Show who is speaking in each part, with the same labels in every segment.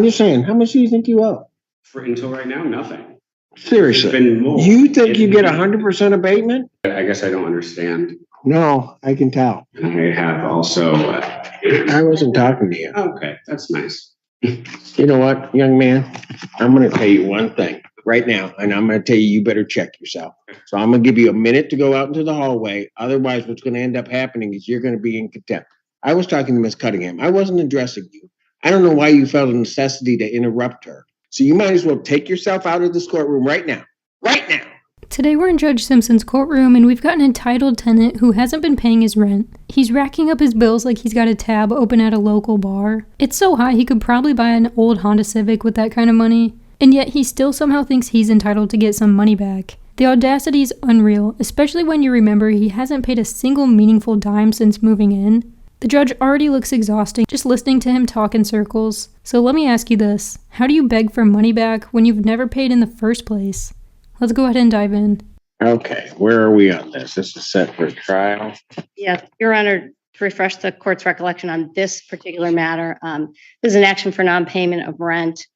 Speaker 1: just saying, how much do you think you owe?
Speaker 2: Until right now, nothing.
Speaker 1: Seriously,
Speaker 2: it's been more.
Speaker 1: You think you get 100% abatement?
Speaker 2: I guess I don't understand.
Speaker 1: No, I can tell.
Speaker 2: I have also.
Speaker 1: I wasn't talking to you.
Speaker 2: Okay, that's nice.
Speaker 1: You know what, young man? I'm going to tell you one thing right now, and I'm going to tell you better check yourself. So I'm going to give you a minute to go out into the hallway. Otherwise, what's going to end up happening is you're going to be in contempt. I was talking to Miss Cunningham. I wasn't addressing you. I don't know why you felt a necessity to interrupt her. So you might as well take yourself out of this courtroom right now. Right now.
Speaker 3: Today we're in Judge Simpson's courtroom and we've got an entitled tenant who hasn't been paying his rent. He's racking up his bills like he's got a tab open at a local bar. It's so high he could probably buy an old Honda Civic with that kind of money. And yet he still somehow thinks he's entitled to get some money back. The audacity is unreal, especially when you remember he hasn't paid a single meaningful dime since moving in. The judge already looks exhausting just listening to him talk in circles. So let me ask you this. How do you beg for money back when you've never paid in the first place? Let's go ahead and dive in.
Speaker 1: Okay, where are we on this? This is set for trial.
Speaker 4: Yeah, Your Honor, to refresh the court's recollection on this particular matter, this is an action for non-payment of rent.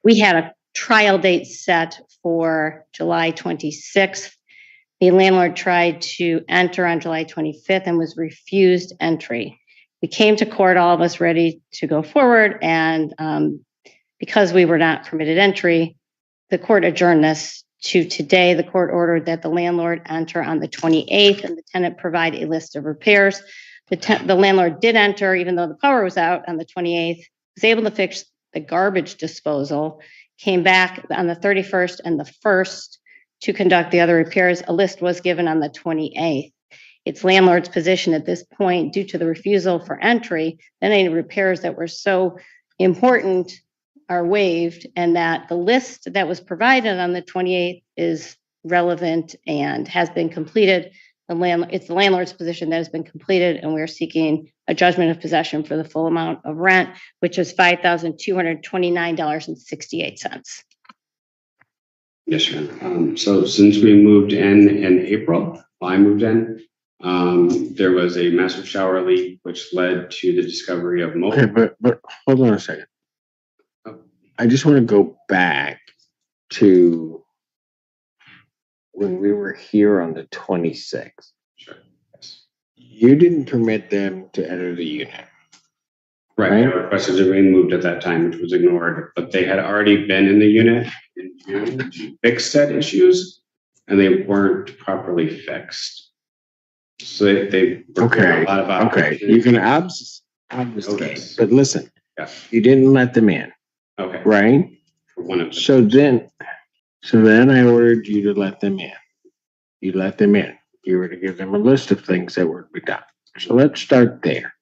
Speaker 4: We had a trial date set for July 26th. The landlord tried to enter on July 25th and was refused entry. We came to court, all of us ready to go forward, and because we were not permitted entry, the court adjourned this to today. The court ordered that the landlord enter on the 28th and the tenant provide a list of repairs. The landlord did enter, even though the power was out on the 28th, was able to fix the garbage disposal, came back on the 31st and the 1st to conduct the other repairs. A list was given on the 28th. It's landlord's position at this point, due to the refusal for entry, that any repairs that were so important are waived, and that the list that was provided on the 28th is relevant and has been completed. It's the landlord's position that has been completed, and we're seeking a judgment of possession for the full amount of rent, which is $5,229.68.
Speaker 2: Yes, sir. So since we moved in April, I moved in, there was a massive shower leak, which led to the discovery of mold.
Speaker 1: Okay, but hold on a second. I just want to go back to when we were here on the 26th.
Speaker 2: Sure. Yes.
Speaker 1: You didn't permit them to enter the unit.
Speaker 2: Right. They requested to be moved at that time, which was ignored, but they had already been in the unit in June to fix said issues, and they weren't properly fixed. So they were a lot of options.
Speaker 1: Okay, you can obfuscate, but listen, you didn't let them in.
Speaker 2: Okay.
Speaker 1: Right?
Speaker 2: One of them.
Speaker 1: So then I ordered you to let them in. You let them in. You were to give them a list of things that were to be done. So let's start there.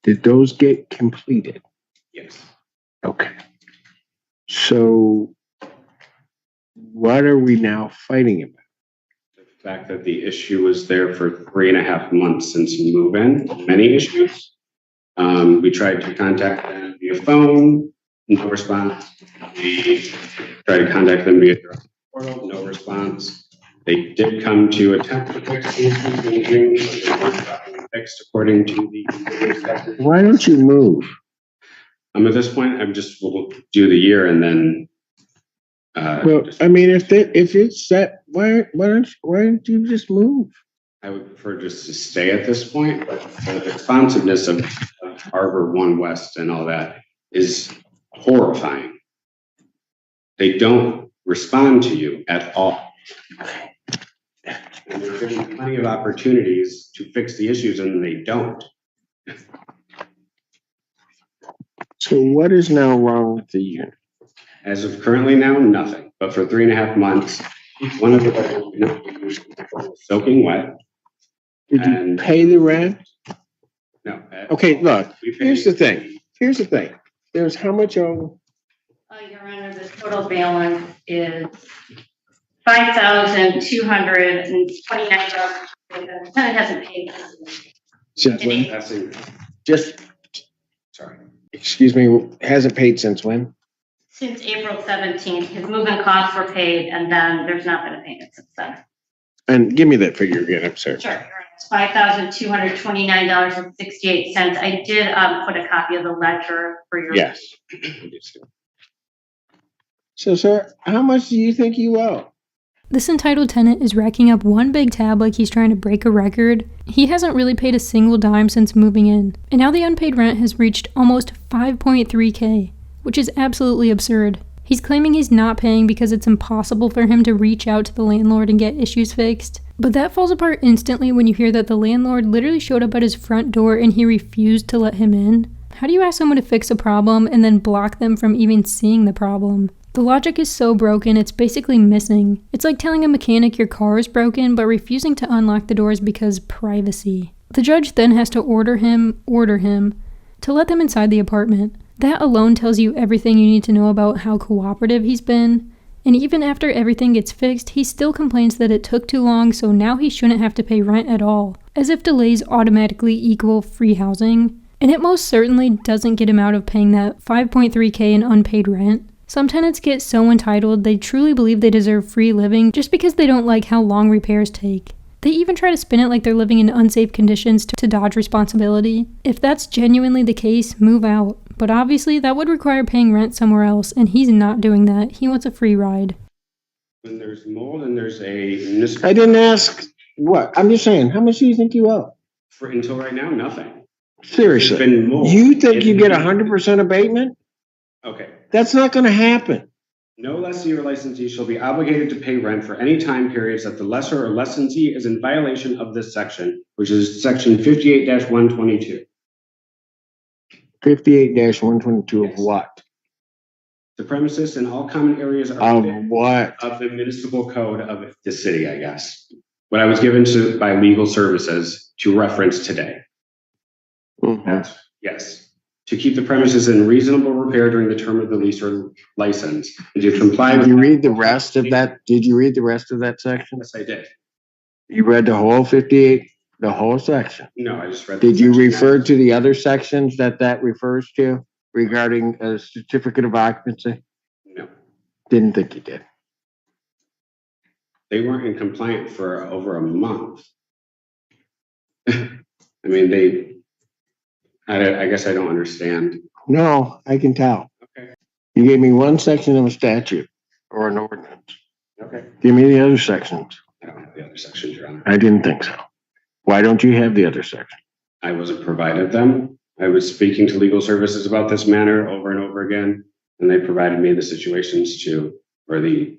Speaker 1: Did those get completed?
Speaker 2: Yes.
Speaker 1: Okay. So what are we now fighting about?
Speaker 2: The fact that the issue was there for 3.5 months since you move in. Many issues. We tried to contact them via phone. No response. We tried to contact them via portal. No response. They did come to attempt to fix the issues in June, but they weren't properly fixed according to the.
Speaker 1: Why don't you move?
Speaker 2: At this point, I'm just will do the year and then.
Speaker 1: Well, I mean, if it's set, why don't you just move?
Speaker 2: I would prefer just to stay at this point, but the responsiveness of Harbor One West and all that is horrifying. They don't respond to you at all. And there's been plenty of opportunities to fix the issues and they don't.
Speaker 1: So what is now wrong with the unit?
Speaker 2: As of currently now, nothing. But for 3.5 months, one of the bedrooms was soaking wet.
Speaker 1: Did you pay the rent?
Speaker 2: No.
Speaker 1: Okay, look, here's the thing. There's how much over?
Speaker 4: Your Honor, the total balance is $5,229. The tenant hasn't paid.
Speaker 2: Sorry.
Speaker 1: Excuse me, hasn't paid since when?
Speaker 4: Since April 17th. His move-in costs were paid, and then there's not been a payment since then.
Speaker 1: And give me that figure again, I'm sorry.
Speaker 4: Sure, Your Honor. It's $5,229.68. I did put a copy of the ledger for your.
Speaker 1: Yes. So, sir, how much do you think you owe?
Speaker 3: This entitled tenant is racking up one big tab like he's trying to break a record. He hasn't really paid a single dime since moving in, and now the unpaid rent has reached almost $5.3K, which is absolutely absurd. He's claiming he's not paying because it's impossible for him to reach out to the landlord and get issues fixed. But that falls apart instantly when you hear that the landlord literally showed up at his front door and he refused to let him in. How do you ask someone to fix a problem and then block them from even seeing the problem? The logic is so broken, it's basically missing. It's like telling a mechanic your car is broken, but refusing to unlock the doors because privacy. The judge then has to order him to let them inside the apartment. That alone tells you everything you need to know about how cooperative he's been. And even after everything gets fixed, he still complains that it took too long, so now he shouldn't have to pay rent at all. As if delays automatically equal free housing. And it most certainly doesn't get him out of paying that $5.3K in unpaid rent. Some tenants get so entitled they truly believe they deserve free living just because they don't like how long repairs take. They even try to spin it like they're living in unsafe conditions to dodge responsibility. If that's genuinely the case, move out. But obviously that would require paying rent somewhere else, and he's not doing that. He wants a free ride.
Speaker 2: When there's mold and there's a municipal.
Speaker 1: I didn't ask what. I'm just saying, how much do you think you owe?
Speaker 2: Until right now, nothing.
Speaker 1: Seriously.
Speaker 2: There's been mold.
Speaker 1: You think you get 100% abatement?
Speaker 2: Okay.
Speaker 1: That's not going to happen.
Speaker 2: No lessee or licensee shall be obligated to pay rent for any time periods that the lessor or licensee is in violation of this section, which is section 58-122.
Speaker 1: 58-122 of what?
Speaker 2: The premises and all common areas are
Speaker 1: Of
Speaker 2: within
Speaker 1: what?
Speaker 2: of the municipal code of the city, I guess. What I was given to by legal services to reference today.
Speaker 1: Mhm.
Speaker 2: Yes. To keep the premises in reasonable repair during the term of the lease or license, and to comply
Speaker 1: Did
Speaker 2: with.
Speaker 1: you read the rest of that? Did you read the rest of that section?
Speaker 2: Yes, I did.
Speaker 1: You read the whole 58, the whole section.
Speaker 2: No, I just read.
Speaker 1: Did you refer to the other sections that refers to regarding a certificate of occupancy?
Speaker 2: No,
Speaker 1: Didn't think you did.
Speaker 2: they weren't in compliance for over a month. I mean, I guess I don't understand.
Speaker 1: No, I can tell.
Speaker 2: Okay.
Speaker 1: You gave me one section of a statute or an ordinance.
Speaker 2: Okay.
Speaker 1: Give me the other sections.
Speaker 2: I don't have the other sections, Your Honor.
Speaker 1: I didn't think so. Why don't you have the other section?
Speaker 2: I wasn't provided them. I was speaking to legal services about this matter over and over again, and they provided me the situations or the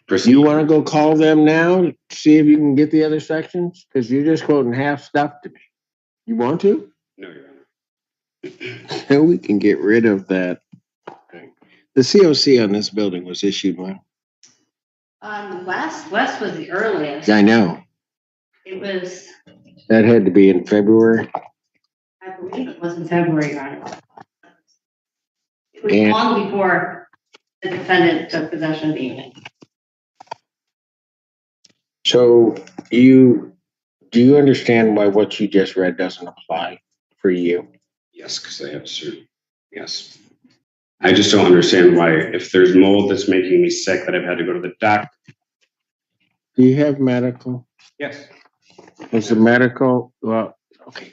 Speaker 2: procedure.
Speaker 1: You want to go call them now, see if you can get the other sections? Because you're just quoting half stuff to me. You want to?
Speaker 2: No, Your Honor.
Speaker 1: So we can get rid of that. The COC on this building was issued when?
Speaker 4: West was the earliest.
Speaker 1: I know.
Speaker 4: It was,
Speaker 1: That had to be in February.
Speaker 4: I believe it was in February, Your Honor. It was
Speaker 1: And-
Speaker 4: long before the defendant took possession of the unit.
Speaker 1: So do you understand why what you just read doesn't apply for you?
Speaker 2: Yes, because they have certain. Yes. I just don't understand why, if there's mold that's making me sick, that I've had to go to the doctor.
Speaker 1: Do you have medical?
Speaker 2: Yes.
Speaker 1: Is the medical, well, okay.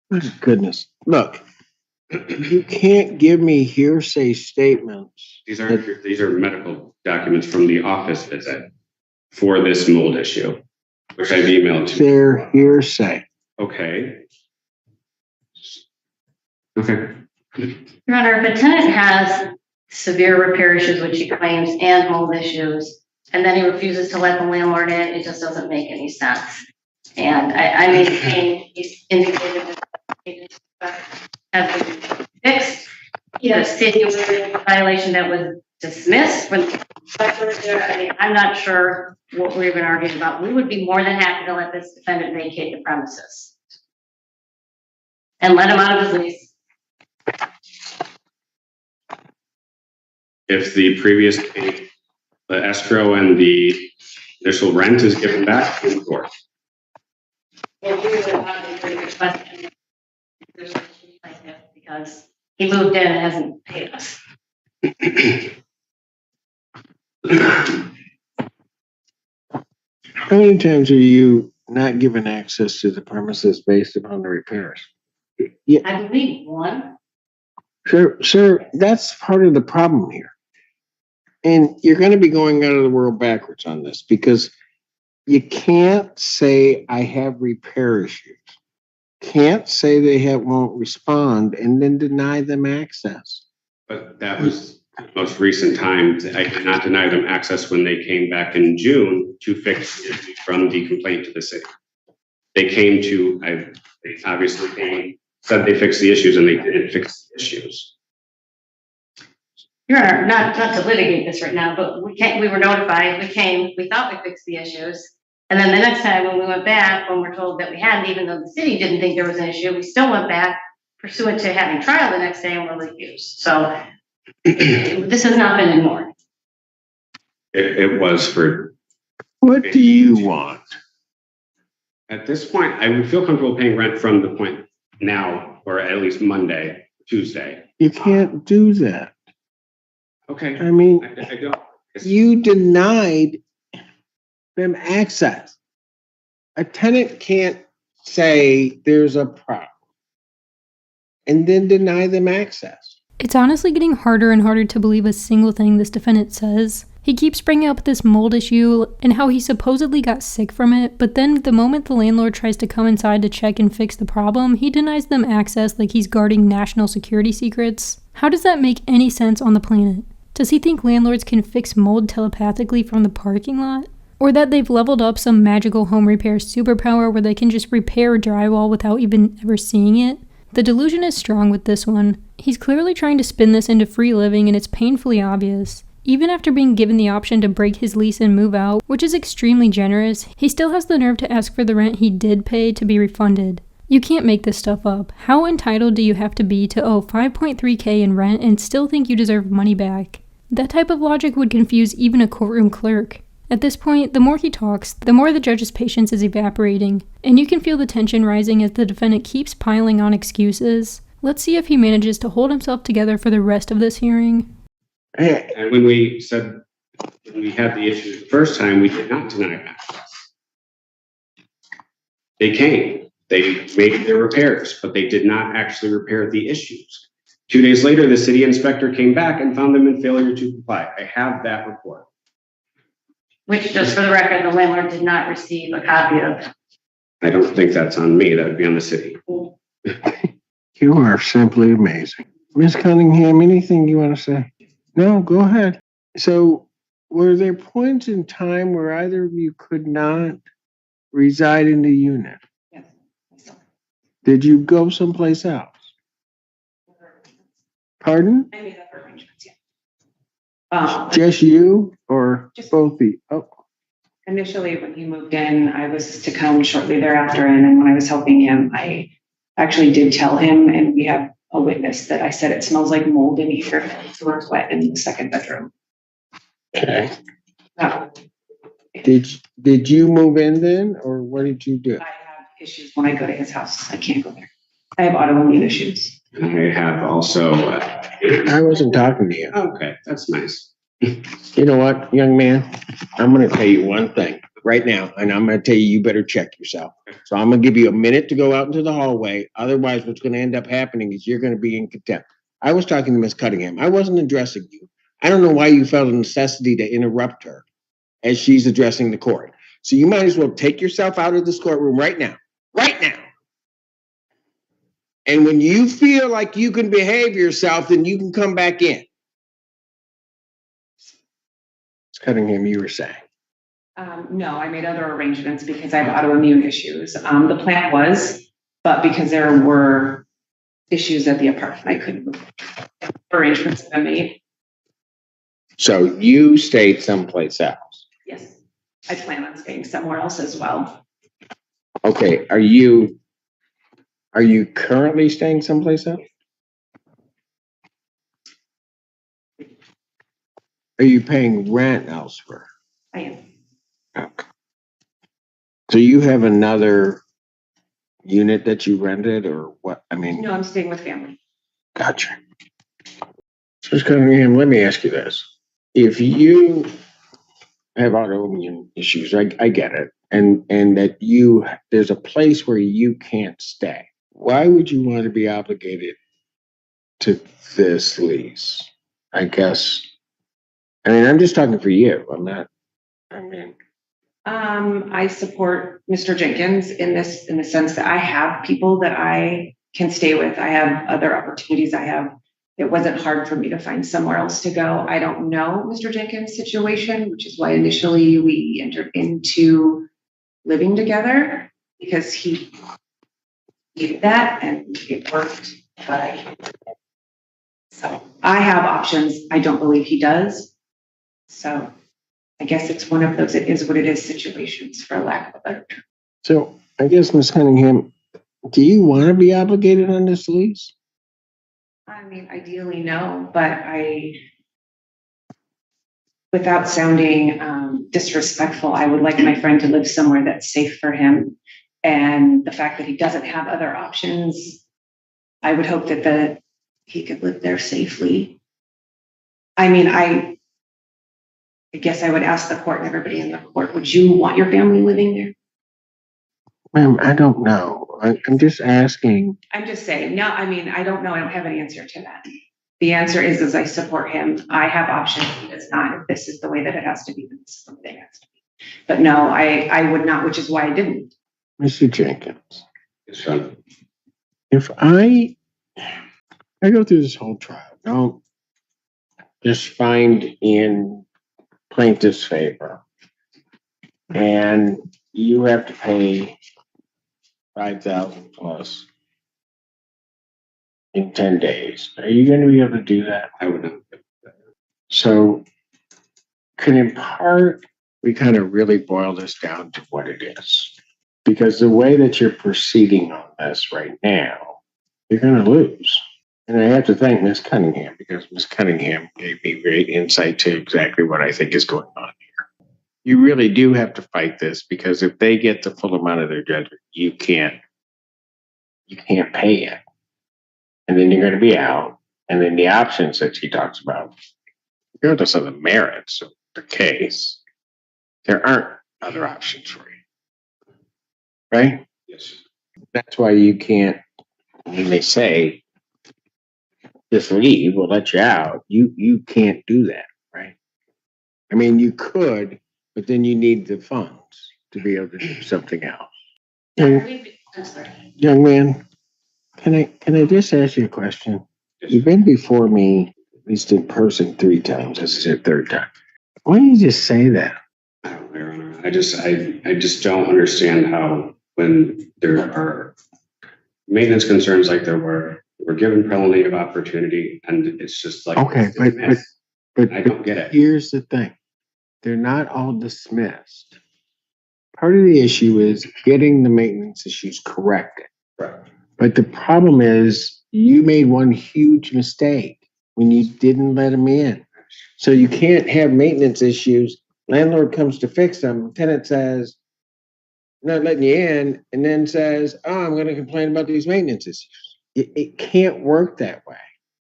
Speaker 1: My goodness, look, you can't give me hearsay statements.
Speaker 2: These are medical documents from the office visit for this mold issue, which I've emailed to.
Speaker 1: They're hearsay.
Speaker 2: Okay. Okay.
Speaker 4: Your Honor, if a tenant has severe repair issues, which he claims, and mold issues, and then he refuses to let the landlord in, it just doesn't make any sense. And I maintain he's indicated that has been fixed. He had a city violation that was dismissed when I mean, I'm not sure what we're even arguing about. We would be more than happy to let this defendant vacate the premises and let him out of his lease.
Speaker 2: If the previous payment, the escrow and the initial rent is given back in court.
Speaker 4: Well, we would have a very good question. Because he moved in and hasn't paid us.
Speaker 1: How many times are you not given access to the premises based upon the repairs? Yeah,
Speaker 4: I believe one.
Speaker 1: sir, that's part of the problem here. And you're going to be going out of the world backwards on this because you can't say I have repair issues. Can't say they won't respond and then deny them access.
Speaker 2: But that was the most recent time. I did not deny them access when they came back in June to fix the issues from the complaint to the city. They came to, they obviously came, said they fixed the issues and they didn't fix the issues.
Speaker 4: Your Honor, not to litigate this right now, but we were notified, we thought we fixed the issues. And then the next time when we went back, when we're told that we hadn't, even though the city didn't think there was an issue, we still went back pursuant to having trial the next day and were refused. So this has not been ignored.
Speaker 2: It was for.
Speaker 1: What do you want?
Speaker 2: At this point, I would feel comfortable paying rent from the point now, or at least Monday, Tuesday.
Speaker 1: You can't do that.
Speaker 2: Okay.
Speaker 1: I mean,
Speaker 2: I don't.
Speaker 1: you denied them access. A tenant can't say there's a problem and then deny them access.
Speaker 3: It's honestly getting harder and harder to believe a single thing this defendant says. He keeps bringing up this mold issue and how he supposedly got sick from it, but then the moment the landlord tries to come inside to check and fix the problem, he denies them access like he's guarding national security secrets. How does that make any sense on the planet? Does he think landlords can fix mold telepathically from the parking lot? Or that they've leveled up some magical home repair superpower where they can just repair drywall without even ever seeing it? The delusion is strong with this one. He's clearly trying to spin this into free living and it's painfully obvious. Even after being given the option to break his lease and move out, which is extremely generous, he still has the nerve to ask for the rent he did pay to be refunded. You can't make this stuff up. How entitled do you have to be to owe $5.3K in rent and still think you deserve money back? That type of logic would confuse even a courtroom clerk. At this point, the more he talks, the more the judge's patience is evaporating, and you can feel the tension rising as the defendant keeps piling on excuses. Let's see if he manages to hold himself together for the rest of this hearing.
Speaker 2: And when we had the issue the first time, we did not deny access. They came, they made their repairs, but they did not actually repair the issues. 2 days later, the city inspector came back and found them in failure to comply. I have that report.
Speaker 4: Which, just for the record, the landlord did not receive a copy of.
Speaker 2: I don't think that's on me. That would be on the city.
Speaker 1: You are simply amazing. Ms. Cunningham, anything you want to say? No, go ahead. So, were there points in time where either of you could not reside in the unit?
Speaker 4: Yes.
Speaker 1: Did you go someplace else? Pardon?
Speaker 5: I made other arrangements, yeah.
Speaker 1: Just you or
Speaker 5: Just-
Speaker 1: both of you? Oh,
Speaker 5: Initially, when he moved in, I was to come shortly thereafter, and then when I was helping him, I actually did tell him, and we have a witness that I said it smells like mold in here, so it's wet in the second bedroom.
Speaker 1: okay.
Speaker 5: No,
Speaker 1: Did you move in then, or what did you do?
Speaker 5: I have issues when I go to his house. I can't go there. I have autoimmune issues.
Speaker 2: I have also.
Speaker 1: I wasn't talking to you.
Speaker 2: Okay, that's nice.
Speaker 1: You know what, young man? I'm going to tell you one thing right now, and I'm going to tell you, you better check yourself. So I'm going to give you a minute to go out into the hallway. Otherwise, what's going to end up happening is you're going to be in contempt. I was talking to Ms. Cunningham. I wasn't addressing you. I don't know why you felt a necessity to interrupt her as she's addressing the court. So you might as well take yourself out of this courtroom right now. Right now. And when you feel like you can behave yourself, then you can come back in. Ms. Cunningham, you were saying.
Speaker 5: No, I made other arrangements because I have autoimmune issues. The plan was, but because there were issues at the apartment, I couldn't move. Arrangements have been made.
Speaker 1: So you stayed someplace else.
Speaker 5: Yes, I plan on staying somewhere else as well.
Speaker 1: Okay, are you currently staying someplace else? Are you paying rent elsewhere?
Speaker 5: I am.
Speaker 1: Okay. So you have another unit that you rented or what? I mean,
Speaker 5: No, I'm staying with family.
Speaker 1: gotcha. So Cunningham, let me ask you this. If you have autoimmune issues, I get it. and that there's a place where you can't stay. Why would you want to be obligated to this lease? I guess. I mean, I'm just talking for you. I'm not. I mean,
Speaker 5: I support Mr. Jenkins in the sense that I have people that I can stay with. I have other opportunities. It wasn't hard for me to find somewhere else to go. I don't know Mr. Jenkins' situation, which is why initially we entered into living together, because he did that and it worked. So I have options. I don't believe he does. So I guess it's one of those, it is what it is situations, for lack of a better term.
Speaker 1: so I guess, Ms. Cunningham, do you want to be obligated on this lease?
Speaker 5: I mean, ideally, no, but without sounding disrespectful, I would like my friend to live somewhere that's safe for him. And the fact that he doesn't have other options, I would hope that he could live there safely. I mean, I guess I would ask the court and everybody in the court, would you want your family living there?
Speaker 1: Ma'am, I don't know. I'm just asking.
Speaker 5: I'm just saying, no, I mean, I don't know. I don't have an answer to that. The answer is I support him. I have options. He does not. If this is the way that it has to be, then this is the way it has to be. But no, I would not, which is why I didn't.
Speaker 1: Mr. Jenkins,
Speaker 2: Yes, sir.
Speaker 1: if I go through this whole trial, don't just find in plaintiff's favor, and you have to pay $5,000 plus in 10 days. Are you going to be able to do that?
Speaker 2: I would not.
Speaker 1: So can in part, we kind of really boil this down to what it is. Because the way that you're proceeding on this right now, you're going to lose. And I have to thank Ms. Cunningham, because Ms. Cunningham gave me great insight to exactly what I think is going on here. You really do have to fight this, because if they get the full amount of their judgment, you can't pay it. And then you're going to be out. And then the options that she talks about, regardless of the merits of the case, there aren't other options for you. Right?
Speaker 2: Yes.
Speaker 1: That's why you can't, when they say, just leave, we'll let you out. You can't do that, right? I mean, you could, but then you need the funds to be able to do something else.
Speaker 5: I'm sorry.
Speaker 1: Young man, can I just ask you a question? You've been before me, at least in person, 3 times. This is your 3rd time. Why don't you just say that?
Speaker 2: I don't know, Your Honor. I just don't understand how, when there are maintenance concerns like there were, we're given plenty of opportunity, and it's just like,
Speaker 1: Okay, but
Speaker 2: I don't get it.
Speaker 1: Here's the thing. They're not all dismissed. Part of the issue is getting the maintenance issues corrected.
Speaker 2: Right.
Speaker 1: But the problem is you made one huge mistake when you didn't let them in. So you can't have maintenance issues. Landlord comes to fix them. Tenant says, I'm not letting you in, and then says, oh, I'm going to complain about these maintenance issues. It can't work that way.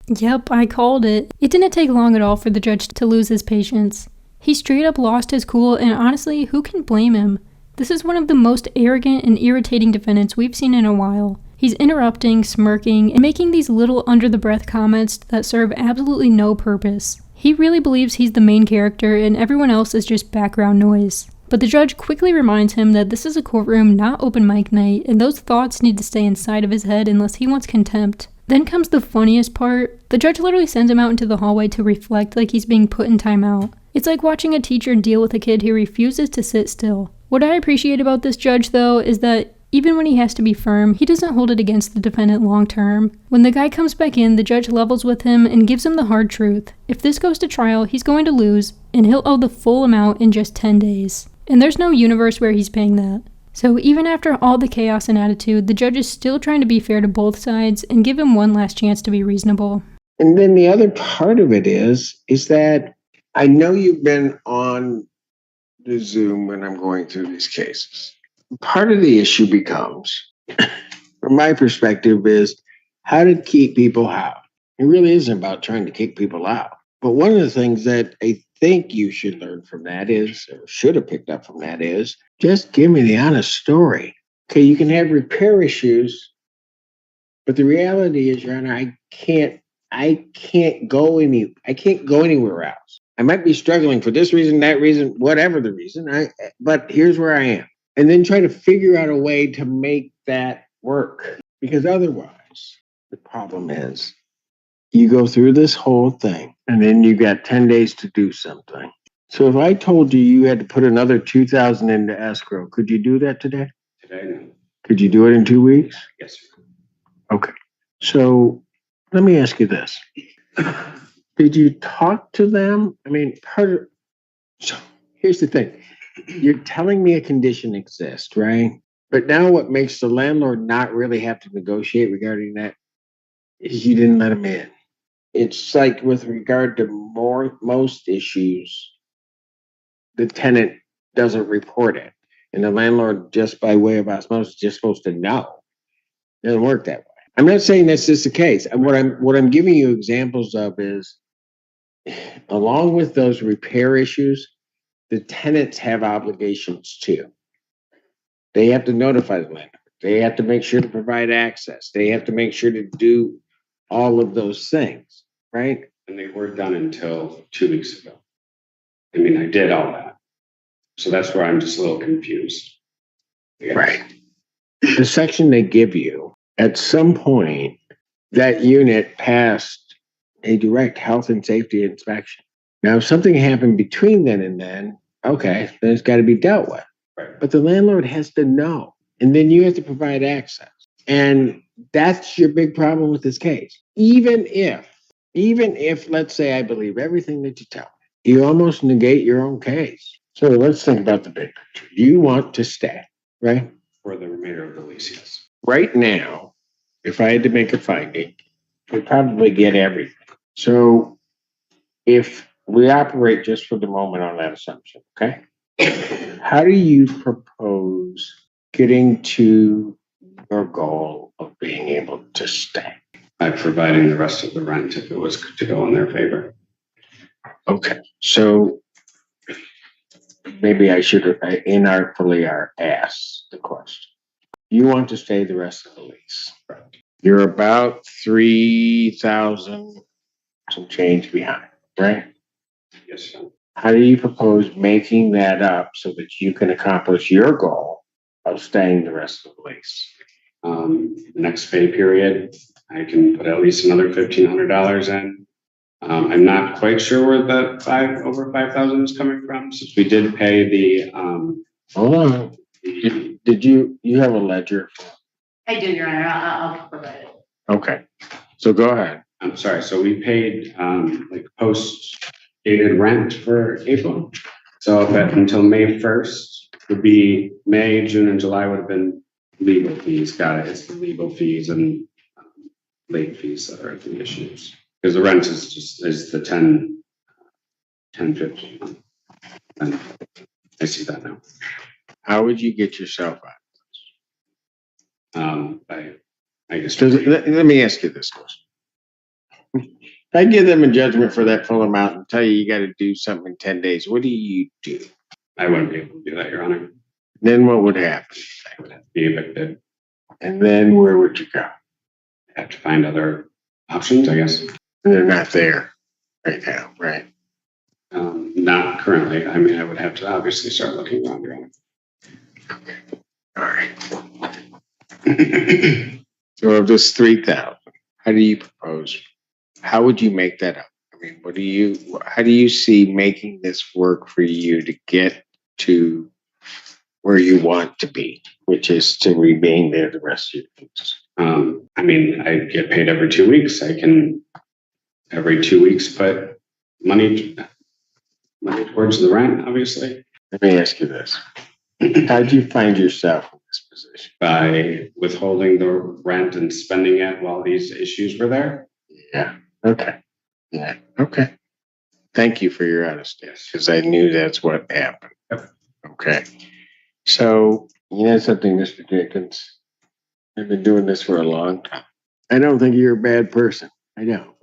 Speaker 3: Yep, I called it. It didn't take long at all for the judge to lose his patience. He straight up lost his cool, and honestly, who can blame him? This is one of the most arrogant and irritating defendants we've seen in a while. He's interrupting, smirking, and making these little under-the-breath comments that serve absolutely no purpose. He really believes he's the main character and everyone else is just background noise. But the judge quickly reminds him that this is a courtroom, not open mic night, and those thoughts need to stay inside of his head unless he wants contempt. Then comes the funniest part. The judge literally sends him out into the hallway to reflect like he's being put in timeout. It's like watching a teacher deal with a kid who refuses to sit still. What I appreciate about this judge, though, is that even when he has to be firm, he doesn't hold it against the defendant long term. When the guy comes back in, the judge levels with him and gives him the hard truth. If this goes to trial, he's going to lose, and he'll owe the full amount in just 10 days. And there's no universe where he's paying that. So even after all the chaos and attitude, the judge is still trying to be fair to both sides and give him one last chance to be reasonable.
Speaker 1: And then the other part of it is that I know you've been on the Zoom when I'm going through these cases. Part of the issue becomes, from my perspective, is how to keep people out. It really isn't about trying to kick people out. But one of the things that I think you should learn from that is, or should have picked up from that is, just give me the honest story. Okay, you can have repair issues, but the reality is, Your Honor, I can't go anywhere else. I might be struggling for this reason, that reason, whatever the reason. But here's where I am. And then try to figure out a way to make that work. Because otherwise, the problem is you go through this whole thing and then you got 10 days to do something. So if I told you you had to put another 2,000 into escrow, could you do that today?
Speaker 2: Today, no.
Speaker 1: Could you do it in 2 weeks?
Speaker 2: Yes, sir.
Speaker 1: Okay. So let me ask you this. Did you talk to them? I mean, so here's the thing. You're telling me a condition exists, right? But now what makes the landlord not really have to negotiate regarding that is you didn't let him in. It's like with regard to most issues, the tenant doesn't report it. And the landlord, just by way of osmosis, is just supposed to know. It doesn't work that way. I'm not saying that's just the case. And what I'm giving you examples of is, along with those repair issues, the tenants have obligations too. They have to notify the landlord. They have to make sure to provide access. They have to make sure to do all of those things, right?
Speaker 2: And they weren't done until 2 weeks ago. I mean, I did all that. So that's where I'm just a little confused. Yes.
Speaker 1: Right. The section they give you, at some point, that unit passed a direct health and safety inspection. Now, if something happened between then and then, okay, then it's got to be dealt with.
Speaker 2: Right.
Speaker 1: But the landlord has to know, and then you have to provide access. And that's your big problem with this case. Even if, let's say, I believe everything that you tell me, you almost negate your own case. So let's think about the big picture. You want to stay, right?
Speaker 2: For the remainder of the lease, yes.
Speaker 1: Right now, if I had to make a finding, we'd probably get everything. So if we operate just for the moment on that assumption, okay? How do you propose getting to your goal of being able to stay?
Speaker 2: By providing the rest of the rent if it was to go in their favor.
Speaker 1: Okay, so maybe I should inartfully ask the question. You want to stay the rest of the lease. You're about 3,000 some change behind, right?
Speaker 2: Yes, sir.
Speaker 1: How do you propose making that up so that you can accomplish your goal of staying the rest of the lease?
Speaker 2: Next pay period, I can put at least another $1,500 in. I'm not quite sure where the over 5,000 is coming from, since we did pay the.
Speaker 1: Hold on. Did you have a ledger?
Speaker 4: I do, Your Honor. I'll provide it.
Speaker 1: Okay, so go ahead.
Speaker 2: I'm sorry. So we paid like post-dated rent for April. So that until May 1st would be May, June, and July would have been legal fees. Got it. It's the legal fees and late fees that are the issues. Because the rent is the 10.50. And I see that now.
Speaker 1: How would you get yourself out?
Speaker 2: I guess.
Speaker 1: Let me ask you this question. If I give them a judgment for that full amount and tell you got to do something in 10 days, what do you do?
Speaker 2: I wouldn't be able to do that, Your Honor.
Speaker 1: Then what would happen?
Speaker 2: I would have to be evicted.
Speaker 1: And then where would you go?
Speaker 2: I have to find other options, I guess.
Speaker 1: They're not there right now, right?
Speaker 2: Not currently. I mean, I would have to obviously start looking around, Your Honor.
Speaker 1: Okay. All right. So of this 3,000, how do you propose? How would you make that up? I mean, how do you see making this work for you to get to where you want to be, which is to remain there the rest of your life?
Speaker 2: I mean, I get paid every 2 weeks. I can every 2 weeks put money towards the rent, obviously.
Speaker 1: Let me ask you this. How did you find yourself in this position?
Speaker 2: By withholding the rent and spending it while these issues were there.
Speaker 1: Yeah. Okay. Yeah. Okay. Thank you for your honesty, because I knew that's what happened.
Speaker 2: Yep.
Speaker 1: Okay. So, you know something, Mr. Jenkins? I've been doing this for a long time. I don't think you're a bad person. I don't.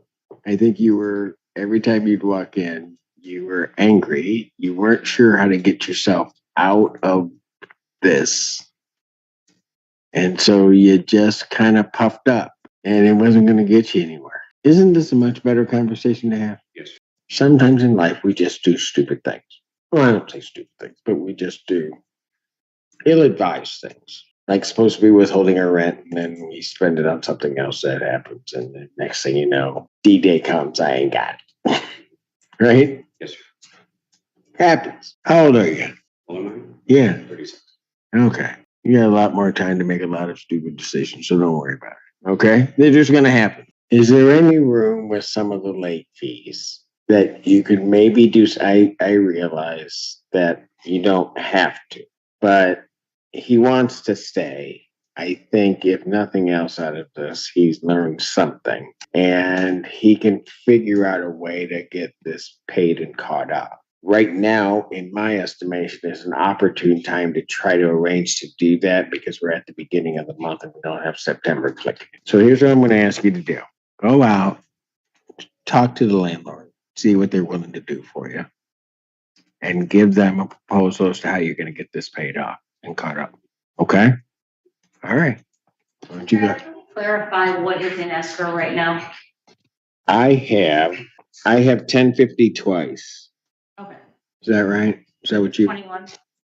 Speaker 1: I think you were, every time you'd walk in, You were angry. You weren't sure how to get yourself out of this. And so you just kind of puffed up and it wasn't going to get you anywhere. Isn't this a much better conversation to have?
Speaker 2: Yes.
Speaker 1: Sometimes in life, we just do stupid things. Well, I don't say stupid things, but we just do ill-advised things. Like supposed to be withholding our rent, and then we spend it on something else that happens. And the next thing you know, D-Day comes, I ain't got it. Right?
Speaker 2: Yes, sir.
Speaker 1: Happens. How old are you?
Speaker 2: All of mine?
Speaker 1: Yeah.
Speaker 2: 36.
Speaker 1: Okay. You got a lot more time to make a lot of stupid decisions, so don't worry about it. Okay? They're just going to happen. Is there any room with some of the late fees that you could maybe do? I realize that you don't have to, but he wants to stay. I think if nothing else out of this, he's learned something and he can figure out a way to get this paid and caught up. Right now, in my estimation, is an opportune time to try to arrange to do that because we're at the beginning of the month and we don't have September clicking. So here's what I'm going to ask you to do. Go out, talk to the landlord, see what they're willing to do for you, and give them a proposal as to how you're going to get this paid off and caught up. Okay? All right. Why don't you go?
Speaker 6: Clarify what is in escrow right now.
Speaker 1: I have 1050 twice.
Speaker 6: Okay.
Speaker 1: Is that right? Is that what you?
Speaker 6: 21.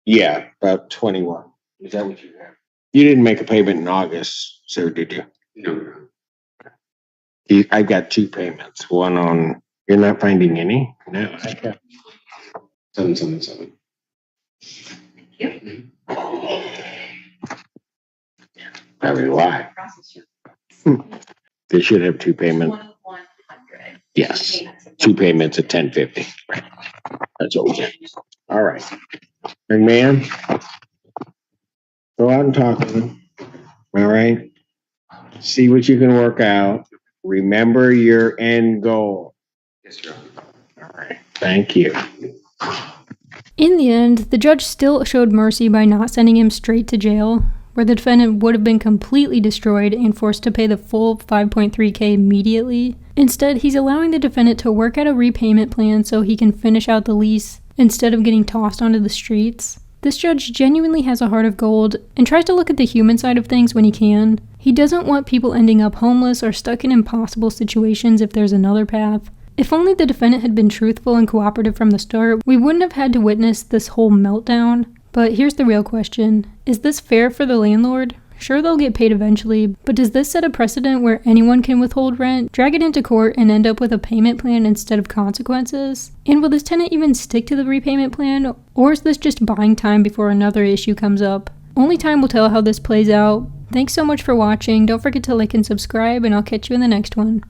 Speaker 1: Yeah, about 21. Is that what you have? You didn't make a payment in August, so did you?
Speaker 2: No.
Speaker 1: I got two payments. One on. You're not finding any? No. I got
Speaker 2: 777.
Speaker 1: probably why.
Speaker 6: Process your
Speaker 1: They should have two payments.
Speaker 6: 2100.
Speaker 1: Yes, two payments at 1050. Right. That's what we get. All right. Young man, go out and talk with him. All right. See what you can work out. Remember your end goal.
Speaker 2: Yes, sir.
Speaker 1: All right. Thank you.
Speaker 3: In the end, the judge still showed mercy by not sending him straight to jail, where the defendant would have been completely destroyed and forced to pay the full $5.3K immediately. Instead, he's allowing the defendant to work out a repayment plan so he can finish out the lease instead of getting tossed onto the streets. This judge genuinely has a heart of gold and tries to look at the human side of things when he can. He doesn't want people ending up homeless or stuck in impossible situations if there's another path. If only the defendant had been truthful and cooperative from the start, we wouldn't have had to witness this whole meltdown. But here's the real question. Is this fair for the landlord? Sure, they'll get paid eventually, but does this set a precedent where anyone can withhold rent, drag it into court, and end up with a payment plan instead of consequences? And will this tenant even stick to the repayment plan, or is this just buying time before another issue comes up? Only time will tell how this plays out. Thanks so much for watching. Don't forget to like and subscribe, and I'll catch you in the next one.